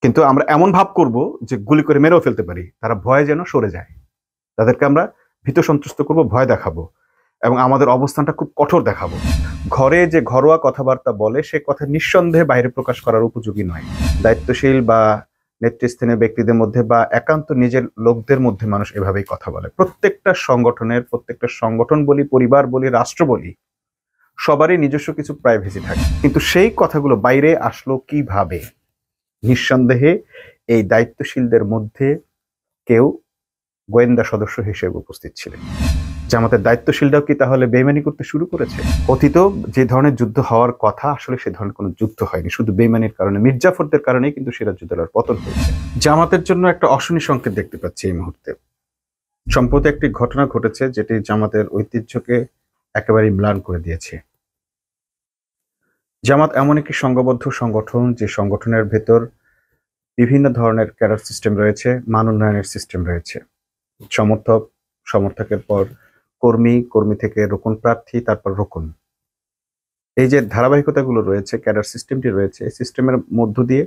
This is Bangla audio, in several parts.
কিন্তু আমরা এমন ভাব করব যে গুলি করে মেরেও ফেলতে পারি। তারা ভয়ে যেন সরে যায়। তাদেরকে আমরা ভীত সন্ত্রস্ত করব, ভয় দেখাবো এবং আমাদের অবস্থানটা খুব কঠোর দেখাবো। ঘরে যে ঘরোয়া কথাবার্তা বলে সে কথা নিঃসন্দেহে বাইরে প্রকাশ করার উপযোগী নয়। দায়িত্বশীল বা নেতৃস্থানীয় ব্যক্তিদের মধ্যে বা একান্ত নিজের লোকদের মধ্যে মানুষ এভাবেই কথা বলে। প্রত্যেকটা সংগঠন বলি, পরিবার বলি, রাষ্ট্র বলি, সবারই নিজস্ব কিছু প্রাইভেসি থাকে। কিন্তু সেই কথাগুলো বাইরে আসলো কিভাবে? নিঃসন্দেহে এই দায়িত্বশীলদের মধ্যে কেউ গোয়েন্দা সদস্য হিসেবে উপস্থিত ছিলেন। জামাতের দায়িত্বশীলরাও কি তাহলে বেইমানি করতে শুরু করেছে? অতীত যে ধরনের যুদ্ধ হওয়ার কথা, আসলে সে ধরনের কোনো যুদ্ধ হয়নি। শুধু বেইমানির কারণে, মির্জাফরদের কারণেই কিন্তু সিরাজউদ্দৌলার পতন হয়েছে। জামাতের জন্য একটা অশনি সংকেত দেখতে পাচ্ছি এই মুহূর্তে। সম্প্রতি একটি ঘটনা ঘটেছে যেটি জামাতের ঐতিহ্যকে একেবারেই ম্লান করে দিয়েছে। জামাত এমন একটি সংঘবদ্ধ সংগঠন যে সংগঠনের ভেতর বিভিন্ন ধরনের ক্যাডার সিস্টেম রয়েছে, মান উন্নয়নের সিস্টেম রয়েছে। সমর্থকের পর কর্মী থেকে রোকন প্রার্থী, তারপর রোকন। এই যে ধারাবাহিকতাগুলো রয়েছে, ক্যাডার সিস্টেমটি রয়েছে, এই সিস্টেমের মধ্য দিয়ে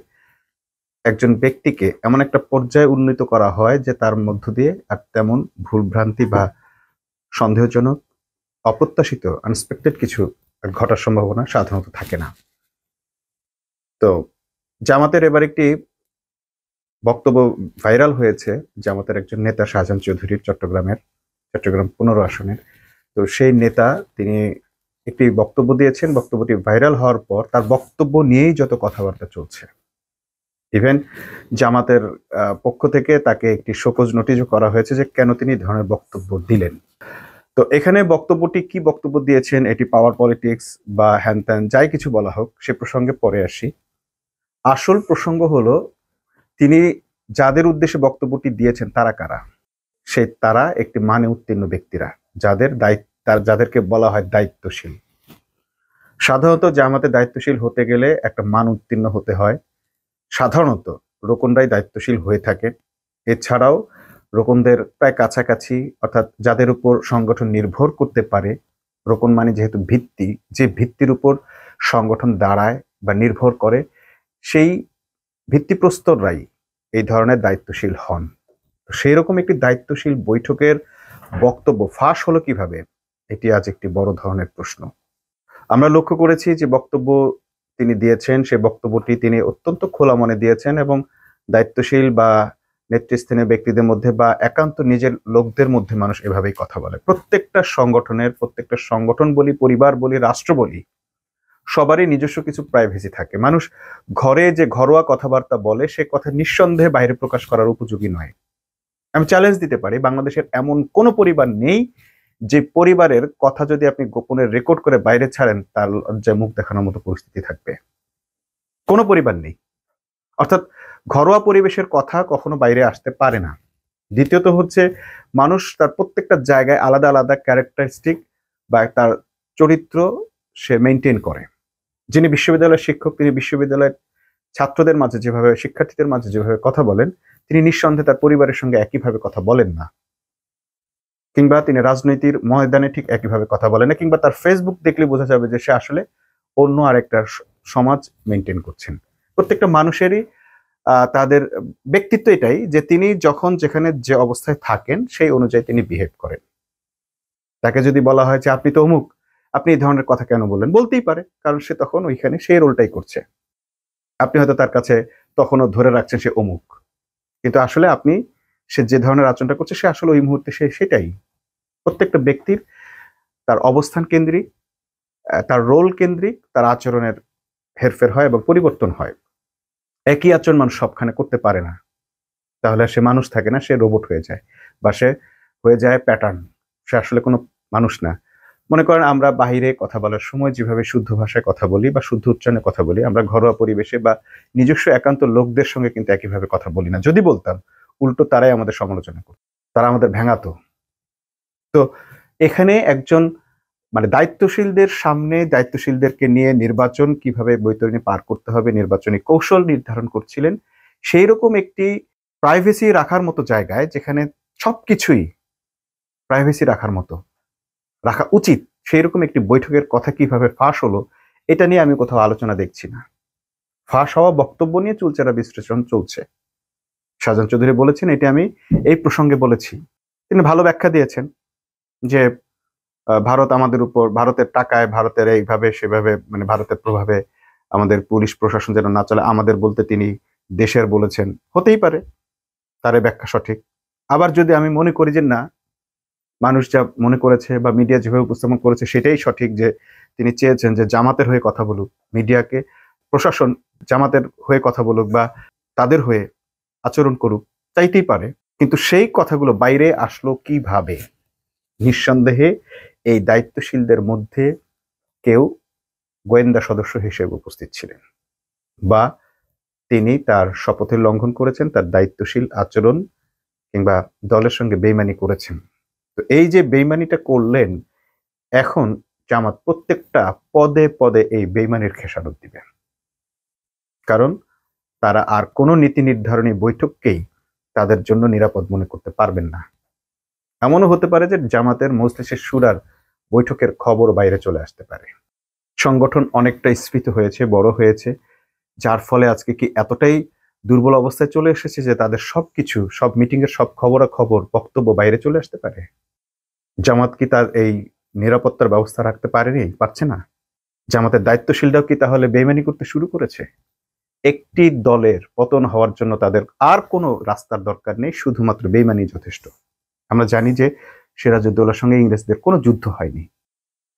একজন ব্যক্তিকে এমন একটা পর্যায়ে উন্নীত করা হয় যে তার মধ্য দিয়ে আর তেমন ভুলভ্রান্তি বা সন্দেহজনক, অপ্রত্যাশিত, আনএক্সপেক্টেড কিছু ঘটার সম্ভাবনা সাধারণত থাকে না। তো জামাতের এবার একটি বক্তব্য ভাইরাল হয়েছে জামাতের একজন নেতা শাহজাহান চৌধুরীর, চট্টগ্রাম 15 আসনের। তো সেই নেতা তিনি একটি বক্তব্য দিয়েছেন। বক্তব্যটি ভাইরাল হওয়ার পর তার বক্তব্য নিয়েই যত কথাবার্তা চলছে। ইভেন জামাতের পক্ষ থেকে তাকে একটি শোকজ নোটিশও করা হয়েছে যে কেন তিনি এই ধরনের বক্তব্য দিলেন। তো এখানে বক্তব্যটি কি বক্তব্য দিয়েছেন, এটি পাওয়ার পলিটিক্স বা হ্যান ত্যান যাই কিছু বলা হোক, সে প্রসঙ্গে পরে আসি। আসল প্রসঙ্গ হলো তিনি যাদের উদ্দেশ্যে বক্তব্যটি দিয়েছেন তারা কারা? তারা একটি মানে উত্তীর্ণ ব্যক্তিরা, যাদেরকে বলা হয় দায়িত্বশীল। সাধারণত জামাতে দায়িত্বশীল হতে গেলে একটা মান উত্তীর্ণ হতে হয়। সাধারণত রোকনরাই দায়িত্বশীল হয়ে থাকে। এছাড়াও রোকনদের প্রায় কাছাকাছি, অর্থাৎ যাদের উপর সংগঠন নির্ভর করতে পারে, রোকন মানে যেহেতু ভিত্তি, যে ভিত্তির উপর সংগঠন দাঁড়ায় বা নির্ভর করে, সেই ভিত্তিপ্রস্তররাই এই ধরনের দায়িত্বশীল হন। সেই রকম একটি দায়িত্বশীল বৈঠকের বক্তব্য ফাঁস হলো কিভাবে? এটি আজ একটি বড় ধরনের প্রশ্ন। আমরা লক্ষ্য করেছি যে বক্তব্য তিনি দিয়েছেন, সে বক্তব্যটি তিনি অত্যন্ত খোলা মনে দিয়েছেন এবং দায়িত্বশীল বা নেতৃস্থানীয় ব্যক্তিদের মধ্যে বা একান্ত নিজের লোকদের মধ্যে মানুষ এভাবেই কথা বলে। প্রত্যেকটা সংগঠন বলি, পরিবার বলি, রাষ্ট্র বলি, সবারই নিজস্ব কিছু প্রাইভেসি থাকে। মানুষ ঘরে যে ঘরোয়া কথাবার্তা বলে সে কথা নিঃসন্দেহে বাইরে প্রকাশ করার উপযোগী নয়। আমি চ্যালেঞ্জ দিতে পারি, বাংলাদেশের এমন কোনো পরিবার নেই যে পরিবারের কথা যদি আপনি গোপনে রেকর্ড করে বাইরে ছাড়েন তার লজ্জায় মুখ দেখানোর মতো পরিস্থিতি থাকবে। কোনো পরিবার নেই। অর্থাৎ ঘরোয়া পরিবেশের কথা কখনো বাইরে আসতে পারে না। দ্বিতীয়ত হচ্ছে, মানুষ তার প্রত্যেকটা জায়গায় আলাদা আলাদা ক্যারেক্টারিস্টিক বা তার চরিত্র সে মেনটেন করে। যিনি বিশ্ববিদ্যালয়ের শিক্ষক, তিনি বিশ্ববিদ্যালয়ের ছাত্রদের মাঝে যেভাবে, শিক্ষার্থীদের মাঝে যেভাবে কথা বলেন, তিনি নিঃসন্দেহে তার পরিবারের সঙ্গে একইভাবে কথা বলেন না। কিংবা তিনি রাজনীতির ময়দানে ঠিক একইভাবে কথা বলেন না, কিংবা তার ফেসবুক দেখলে বোঝা যাবে যে সে আসলে অন্য আরেকটা সমাজ মেনটেন করছেন। প্রত্যেকটা মানুষেরই তাদের ব্যক্তিত্ব এটাই যে তিনি যখন যেখানে যে অবস্থায় থাকেন সেই অনুযায়ী তিনি বিহেভ করেন। তাকে যদি বলা হয় যে আপনি তো অমুক, আপনি এই ধরনের কথা কেন বললেন, বলতেই পারে, কারণ সে তখন ওইখানে সেই রোলটাই করছে। আপনি হয়তো তার কাছে তখনও ধরে রাখছেন সে অমুক, কিন্তু আসলে সে যে ধরনের আচরণটা করছে সে আসলে ওই মুহূর্তে সেটাই। প্রত্যেকটা ব্যক্তির তার অবস্থান কেন্দ্রিক, তার রোল কেন্দ্রিক, তার আচরণের হেরফের হয় এবং পরিবর্তন হয়। একই আচরণ মানুষ সবখানে করতে পারে না, তাহলে সে মানুষ থাকে না, সে রোবট হয়ে যায় বা সে হয়ে যায় প্যাটার্ন। সে আসলে কোনো মানুষ না। মনে করেন আমরা বাহিরে কথা বলার সময় যেভাবে শুদ্ধ ভাষায় কথা বলি বা শুদ্ধ উচ্চারণে কথা বলি, আমরা ঘরোয়া পরিবেশে বা নিজস্ব একান্ত লোকদের সঙ্গে কিন্তু একইভাবে কথা বলি না। যদি বলতাম, উল্টো তারাই আমাদের সমালোচনা করত, তারা আমাদের ভেঙাতো। তো এখানে একজন মানে দায়িত্বশীলদের সামনে দায়িত্বশীলদেরকে নিয়ে নির্বাচন কিভাবে বৈতরণী পার করতে হবে, নির্বাচনী কৌশল নির্ধারণ করছিলেন। সেই রকম একটি প্রাইভেসি রাখার মতো জায়গায়, যেখানে সবকিছুই প্রাইভেসি রাখা উচিত, সেই রকম একটি বৈঠকের কথা কিভাবে ফাঁস হলো, এটা নিয়ে আমি কোথাও আলোচনা দেখছি না। ফাঁস হওয়া বক্তব্য নিয়ে চুলচেরা বিশ্লেষণ চলছে। শাহজাহান চৌধুরী বলেছেন, এটি আমি এই প্রসঙ্গে বলেছি। তিনি ভালো ব্যাখ্যা দিয়েছেন যে ভারত আমাদের উপর, ভারতের টাকায়, ভারতের এইভাবে সেভাবে, মানে ভারতের প্রভাবে আমাদের পুলিশ প্রশাসন যেন না চলে, আমাদের বলতে তিনি দেশের বলেছেন। হতেই পারে, তার এই ব্যাখ্যা সঠিক। আবার যদি আমি মনে করি যে না, মানুষ যা মনে করেছে বা মিডিয়া যেভাবে উপস্থাপন করেছে সেটাই সঠিক, যে তিনি চেয়েছেন যে জামাতের হয়ে কথা বলুক, মিডিয়াকে, প্রশাসন জামাতের হয়ে কথা বলুক বা তাদের হয়ে আচরণ করুক, চাইতেই পারে। কিন্তু সেই কথাগুলো বাইরে আসলো কিভাবে? নিঃসন্দেহে এই দায়িত্বশীলদের মধ্যে কেউ গোয়েন্দা সদস্য হিসেবে উপস্থিত ছিলেন, বা তিনি তার শপথের লঙ্ঘন করেছেন, তার দায়িত্বশীল আচরণ কিংবা দলের সঙ্গে বেইমানি করেছেন। তো এই যে বেইমানিটা করলেন, এখন জামাত প্রত্যেকটা পদে পদে এই বেইমানির খেসারত দিবে। কারণ তারা আর কোনো নীতি নির্ধারণী বৈঠককেই তাদের জন্য নিরাপদ মনে করতে পারবেন না। এমনও হতে পারে যে জামাতের মজলিসের শুরার বৈঠকের খবর বাইরে চলে আসতে পারে। সংগঠন অনেকটা স্ফীত হয়েছে, বড় হয়েছে, যার ফলে আজকে কি এতটাই দুর্বল অবস্থায় চলে এসেছে যে তাদের সবকিছু, সব মিটিং এর সব খবরাখবর, বক্তব্য বাইরে চলে আসতে পারে। জামাত কি তার এই নিরাপত্তার ব্যবস্থা রাখতে পারেনি, পারছে না? জামাতের দায়িত্বশীলরাও কি তাহলে বেইমানি করতে শুরু করেছে? একটি দলের পতন হওয়ার জন্য তাদের আর কোনো রাস্তার দরকার নেই, শুধুমাত্র বেইমানি যথেষ্ট। আমরা জানি যে সিরাজউদ্দৌলার সঙ্গে ইংরেজদের কোনো যুদ্ধ হয়নি।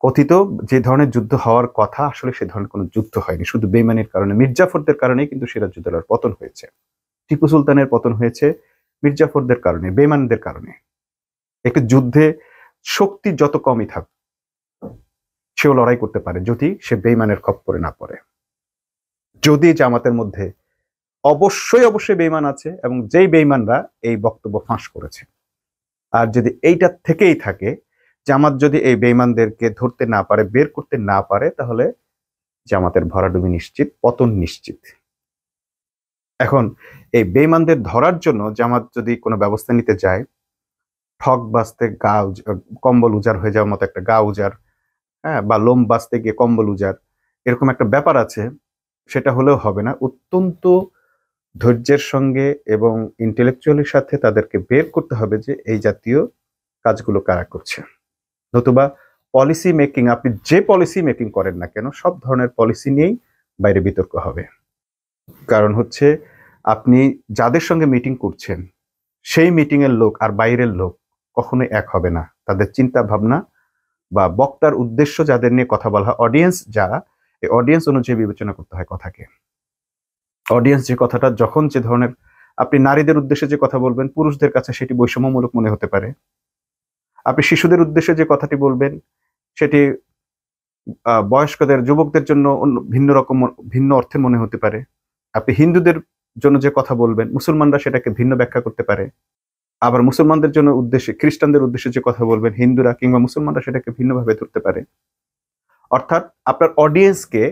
কথিত যে ধরনের যুদ্ধ হওয়ার কথা, আসলে সে ধরনের কোনো যুদ্ধ হয়নি। শুধু বেইমানির কারণে, মির্জাফরদের কারণেই কিন্তু সিরাজউদ্দৌলার পতন হয়েছে। টিপু সুলতানের পতন হয়েছে মির্জাফরদের কারণে, বেইমানদের কারণে। একটি যুদ্ধে শক্তি যত কমই থাক, সেও লড়াই করতে পারে যদি সে বেইমানের খপ্পরে না পড়ে। যদি জামাতের মধ্যে অবশ্যই বেইমান আছে, এবং যেই বেইমানরা এই বক্তব্য ফাঁস করেছে, আর যদি এইটা থেকেই থাকে, জামাত যদি এই বেইমানদেরকে ধরতে না পারে, বের করতে না পারে, তাহলে জামাতের ভরাডুবি নিশ্চিত, পতন নিশ্চিত। এখন এই বেইমানদের ধরার জন্য জামাত যদি কোনো ব্যবস্থা নিতে যায়, ঠক বাঁচতে কম্বল উজাড় হয়ে যাওয়ার মতো একটা গা উজাড়, হ্যাঁ, বা লোম বাঁচতে গিয়ে কম্বল উজাড়, এরকম একটা ব্যাপার আছে, সেটা হলেও হবে না। অত্যন্ত ধৈর্যের সঙ্গে এবং ইন্টেলেকচুয়ালের সাথে তাদেরকে বের করতে হবে যে এই জাতীয় কাজগুলো কারা করছে। নতুবা পলিসি মেকিং, আপনি যে পলিসি মেকিং করেন না কেন, সব ধরনের পলিসি নিয়েই বাইরে বিতর্ক হবে। কারণ হচ্ছে, আপনি যাদের সঙ্গে মিটিং করছেন, সেই মিটিং এর লোক আর বাইরের লোক কখনোই এক হবে না। তাদের চিন্তা ভাবনা বা বক্তার উদ্দেশ্য, যাদের নিয়ে কথা বলা হয়, অডিয়েন্স যারা, এই অডিয়েন্স অনুযায়ী বিবেচনা করতে হয় কথাকে। অডিয়েন্স যে কথাটা, যখন যে ধরনের, আপনি নারীদের উদ্দেশ্যে যে কথা বলবেন, পুরুষদের কাছে সেটি বৈষম্যমূলক মনে হতে পারে। আপনি শিশুদের উদ্দেশ্যে যে কথাটি বলবেন, সেটি বয়স্কদের, যুবকদের জন্য ভিন্ন অর্থে মনে হতে পারে। আপনি হিন্দুদের জন্য যে কথা বলবেন, মুসলমানরা সেটাকে ভিন্ন ব্যাখ্যা করতে পারে। আবার মুসলমানদের জন্য উদ্দেশ্যে, খ্রিস্টানদের উদ্দেশ্যে যে কথা বলবেন, হিন্দুরা কিংবা মুসলমানরা সেটাকে ভিন্নভাবে ধরতে পারে। অর্থাৎ আপনার অডিয়েন্সকে,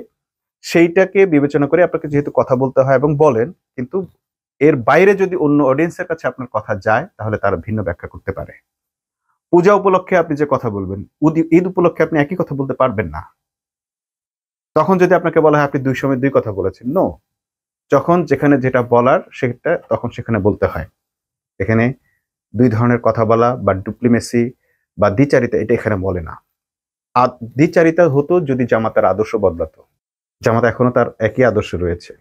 সেইটাকে বিবেচনা করে আপনাকে যেহেতু কথা বলতে হয় এবং বলেন, কিন্তু এর বাইরে যদি অন্য অডিয়েন্সের কাছে আপনার কথা যায়, তাহলে তারা ভিন্ন ব্যাখ্যা করতে পারে। পূজা উপলক্ষে আপনি যে কথা বলবেন, ঈদ উপলক্ষে আপনি একই কথা বলতে পারবেন না। তখন যদি আপনাকে বলা হয় আপনি দুই সময় দুই কথা বলেছেন, নো, যখন যেখানে যেটা বলার সেটা তখন সেখানে বলতে হয়। এখানে দুই ধরনের কথা বলা বা ডুপ্লিমেসি বা দ্বিচারিতা, এটা এখানে বলে না। আর দ্বিচারিতা হতো যদি জামাতের আদর্শ বদলাতো। জামাত এখনো তার একই আদর্শ রয়েছে।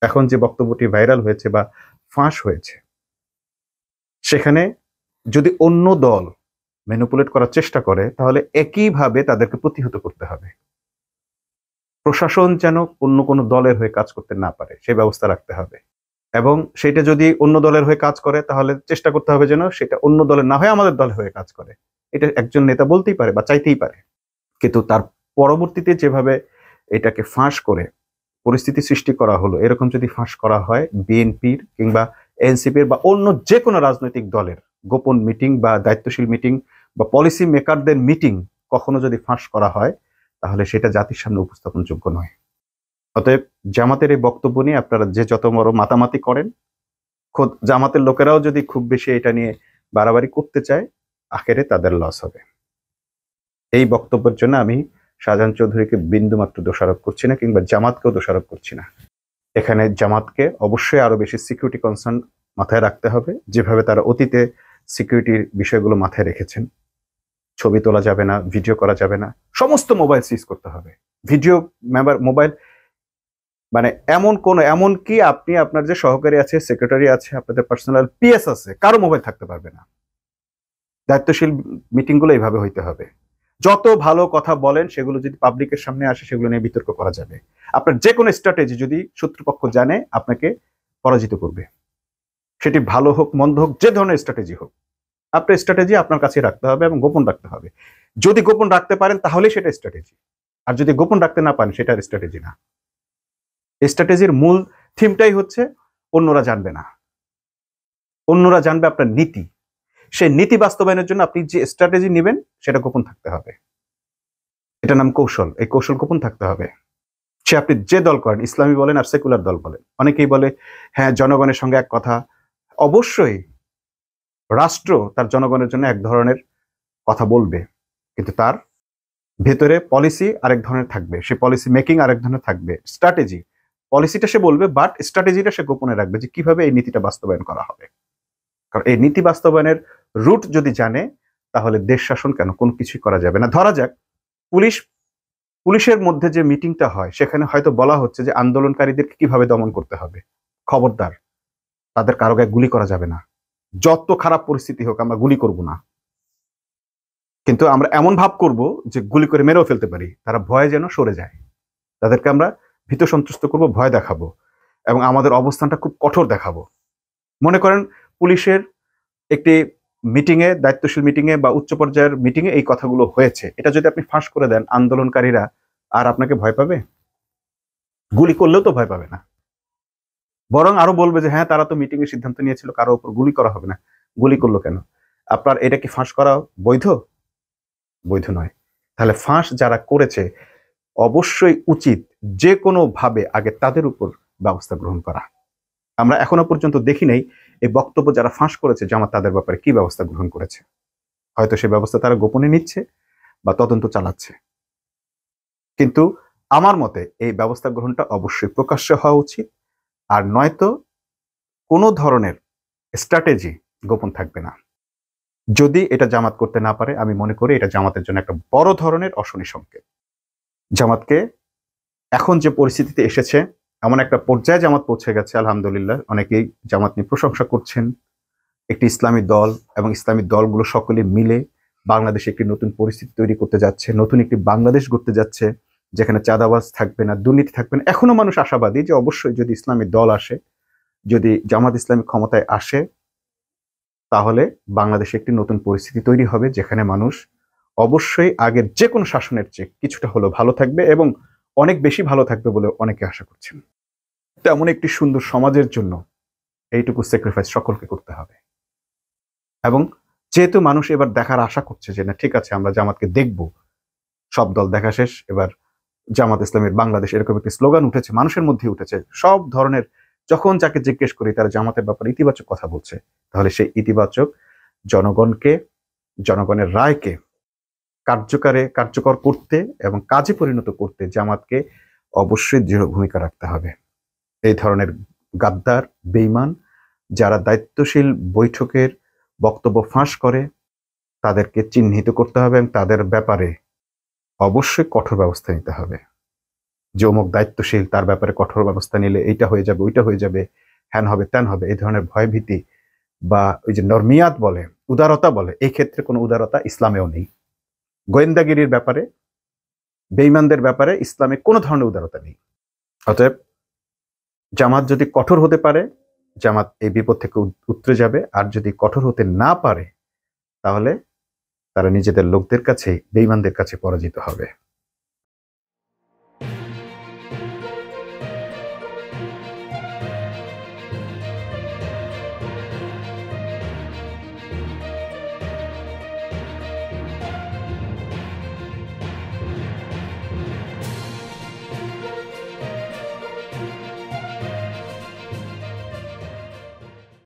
এখন যে বক্তব্যটি ভাইরাল হয়েছে বা ফাঁস হয়েছে, সেখানে যদি অন্য দল ম্যানিপুলেট করার চেষ্টা করে, তাহলে একইভাবে তাদেরকে প্রতিহত করতে হবে। প্রশাসন যেন অন্য কোনো দলের হয়ে কাজ করতে না পারে, সেই ব্যবস্থা রাখতে হবে। এবং সেটা যদি অন্য দলের হয়ে কাজ করে, তাহলে চেষ্টা করতে হবে যেন সেটা অন্য দলের না হয়ে আমাদের দলের হয়ে কাজ করে। এটা একজন নেতা বলতেই পারে বা চাইতেই পারে। কিন্তু তার পরবর্তীতে যেভাবে এটাকে ফাঁস করে পরিস্থিতি সৃষ্টি করা হলো, এরকম যদি ফাঁস করা হয় বিএনপির কিংবা এনসিপির বা অন্য যে কোনো রাজনৈতিক দলের গোপন মিটিং বা দায়িত্বশীল মিটিং বা পলিসি মেকারদের মিটিং কখনো যদি ফাঁস করা হয়, তাহলে সেটা জাতির সামনে উপস্থাপনযোগ্য নয়। অতএব জামাতের এই বক্তব্য নিয়ে আপনারা যে যত বড় মাতামাতি করেন, খোদ জামাতের লোকেরাও যদি খুব বেশি এটা নিয়ে বাড়াবাড়ি করতে চায়, আখেরে তাদের লস হবে। এই বক্তব্যের জন্য আমি শাহজাহান চৌধুরীকে বিন্দুমাত্র দোষারোপ করছি না, কিংবা জামাতকেও দোষারোপ করছি না। এখানে জামাতকে অবশ্যই আরো বেশি সিকিউরিটি কনসার্ন মাথায় রাখতে হবে, যেভাবে তারা অতীতে সিকিউরিটির বিষয়গুলো মাথায় রেখেছেন। ছবি তোলা যাবে না, ভিডিও করা যাবে না, সমস্ত মোবাইল সিজ করতে হবে। ভিডিও মোবাইল মানে এমনকি আপনি আপনার যে সহকারী আছে, সেক্রেটারি আছে, আপনাদের পার্সোনাল পিএস আছে, কারো মোবাইল থাকতে পারবে না। দায়িত্বশীল মিটিং গুলো এইভাবে হইতে হবে। যত ভালো কথা বলেন সেগুলো যদি পাবলিকের সামনে আসে, সেগুলো নিয়ে বিতর্ক করা যাবে। আপনার যে কোনো স্ট্র্যাটেজি যদি শত্রুপক্ষ জানে, আপনাকে পরাজিত করবে। সেটি ভালো হোক মন্দ হোক, যে ধরনের স্ট্র্যাটেজি হোক, আপনার স্ট্র্যাটেজি আপনার কাছে রাখতে হবে এবং গোপন রাখতে হবে। যদি গোপন রাখতে পারেন তাহলে সেটা স্ট্র্যাটেজি, আর যদি গোপন রাখতে না পারেন সেটা স্ট্র্যাটেজি না। স্ট্র্যাটেজির মূল থিমটাই হচ্ছে অন্যরা জানবে না, অন্যরা জানবে আপনার নীতি। সেই নীতি বাস্তবায়নের জন্য আপনি যে স্ট্র্যাটেজি নেবেন সেটা গোপন থাকতে হবে। এটা নাম কৌশল। এই কৌশল গোপন থাকতে হবে। সে আপনি যে দল করেন, ইসলামী বলেন আর সেকুলার দল বলেন। অনেকেই বলে হ্যাঁ জনগণের সঙ্গে এক কথা। অবশ্যই রাষ্ট্র তার জনগণের জন্য এক ধরনের কথা বলবে, কিন্তু তার ভেতরে পলিসি আরেক ধরনের থাকবে, সে পলিসি মেকিং আরেক ধরনের থাকবে। স্ট্র্যাটেজি, পলিসিটা সে বলবে, বাট স্ট্র্যাটেজিটা সে গোপনে রাখবে যে কিভাবে এই নীতিটা বাস্তবায়ন করা হবে। কারণ এই নীতি বাস্তবায়নের রুট যদি জানে, তাহলে দেশ শাসন কেন কোন কিছুই করা যাবে না। ধরা যাক পুলিশের মধ্যে যে মিটিংটা হয়, সেখানে হয়তো বলা হচ্ছে যে আন্দোলনকারীদেরকে কিভাবে দমন করতে হবে। খবরদার, তাদের কারো গায়ে গুলি করা যাবে না। যত খারাপ পরিস্থিতি হোক আমরা গুলি করব না, কিন্তু আমরা এমন ভাব করব যে গুলি করে মেরেও ফেলতে পারি। তারা ভয়ে যেন সরে যায়। তাদেরকে আমরা ভীত সন্ত্রস্ত করব, ভয় দেখাবো এবং আমাদের অবস্থানটা খুব কঠোর দেখাবো। মনে করেন পুলিশের একটি মিটিংয়ে, দায়িত্বশীল মিটিংয়ে বা উচ্চ পর্যায়ের মিটিংয়ে এই কথাগুলো হয়েছে, এটা যদি আপনি ফাঁস করে দেন, আন্দোলনকারীরা আর আপনাকে ভয় পাবে? গুলি করলেও তো ভয় পাবে না, বরং আরো বলবে যে হ্যাঁ তারা তো মিটিং এর সিদ্ধান্ত নিয়েছিল, কারো উপর গুলি করা হবে না, গুলি করলো কেন? আপনার এটা কি ফাঁস করা বৈধ? বৈধ নয়। তাহলে ফাঁস যারা করেছে, অবশ্যই উচিত যে কোনো ভাবে আগে তাদের উপর ব্যবস্থা গ্রহণ করা। আমরা এখনো পর্যন্ত দেখি নাই এই বক্তব্য যারা ফাঁস করেছে জামাত তাদের ব্যাপারে কি ব্যবস্থা গ্রহণ করেছে। হয়তো সে ব্যবস্থা তারা গোপনে নিচ্ছে বা তদন্ত চালাচ্ছে, কিন্তু আমার মতে এই ব্যবস্থা গ্রহণটা অবশ্যই প্রকাশ্যে হওয়া উচিত। আর নয়তো কোনো ধরনের স্ট্র্যাটেজি গোপন থাকবে না। যদি এটা জামাত করতে না পারে, আমি মনে করি এটা জামাতের জন্য একটা বড় ধরনের অশনি সংকেত। জামাতকে এখন যে পরিস্থিতিতে এসেছে, এমন একটা পর্যায়ে জামাত পৌঁছে গেছে, আলহামদুলিল্লাহ। অনেকেই জামাত নিয়ে প্রশংসা করছেন। একটি ইসলামী দল এবং ইসলামী দলগুলো সকলে মিলে বাংলাদেশে একটি নতুন পরিস্থিতি তৈরি করতে যাচ্ছে, নতুন একটি বাংলাদেশ গড়তে যাচ্ছে, যেখানে চাঁদাবাজ থাকবে না, দুর্নীতি থাকবে না। এখনো মানুষ আশাবাদী যে অবশ্যই যদি ইসলামী দল আসে, যদি জামাত ইসলামী ক্ষমতায় আসে, তাহলে বাংলাদেশে একটি নতুন পরিস্থিতি তৈরি হবে, যেখানে মানুষ অবশ্যই আগের যে কোনো শাসনের চেয়ে কিছুটা হলেও ভালো থাকবে এবং অনেক বেশি ভালো থাকবে বলে অনেকে আশা করছেন। তেমন একটি সুন্দর সমাজের জন্য এইটুকু স্যাক্রিফাইস সকলকে করতে হবে। এবং যেহেতু মানুষ এবার দেখার আশা করছে যে না ঠিক আছে আমরা জামাতকে দেখব, সব দল দেখা শেষ, এবার জামাত ইসলামের বাংলাদেশ, এরকম একটি স্লোগান উঠেছে, মানুষের মধ্যে উঠেছে। সব ধরনের, যখন যাকে জিজ্ঞেস করি তারা জামাতের ব্যাপারে ইতিবাচক কথা বলছে, তাহলে সেই ইতিবাচক জনগণের রায়কে কার্যকর করতে এবং কাজে পরিণত করতে জামাতকে অবশ্যই দৃঢ় ভূমিকা রাখতে হবে। এই ধরনের গাদ্দার, বেঈমান যারা দায়িত্বশীল বৈঠকের বক্তব্য ফাঁস করে, তাদেরকে চিহ্নিত করতে হবে এবং তাদের ব্যাপারে অবশ্যই কঠোর ব্যবস্থা নিতে হবে। যে অমুক দায়িত্বশীল, তার ব্যাপারে কঠোর ব্যবস্থা নিলে এইটা হয়ে যাবে, ওইটা হয়ে যাবে, হ্যান হবে ত্যান হবে, এই ধরনের ভয়ভীতি বা ওই যে নরমিয়াত বলে, উদারতা বলে, এই ক্ষেত্রে কোনো উদারতা ইসলামেও নেই। গোয়েন্দাগিরির ব্যাপারে, বেঈমানদের ব্যাপারে ইসলামে কোনো ধরনের উদারতা নেই। অতএব জামাত যদি কঠোর হতে পারে, জামাত এই বিপদ থেকে উতরে যাবে। আর যদি কঠোর হতে না পারে, তাহলে তারা নিজেদের লোকদের কাছে, বেঈমানদের কাছে পরাজিত হবে।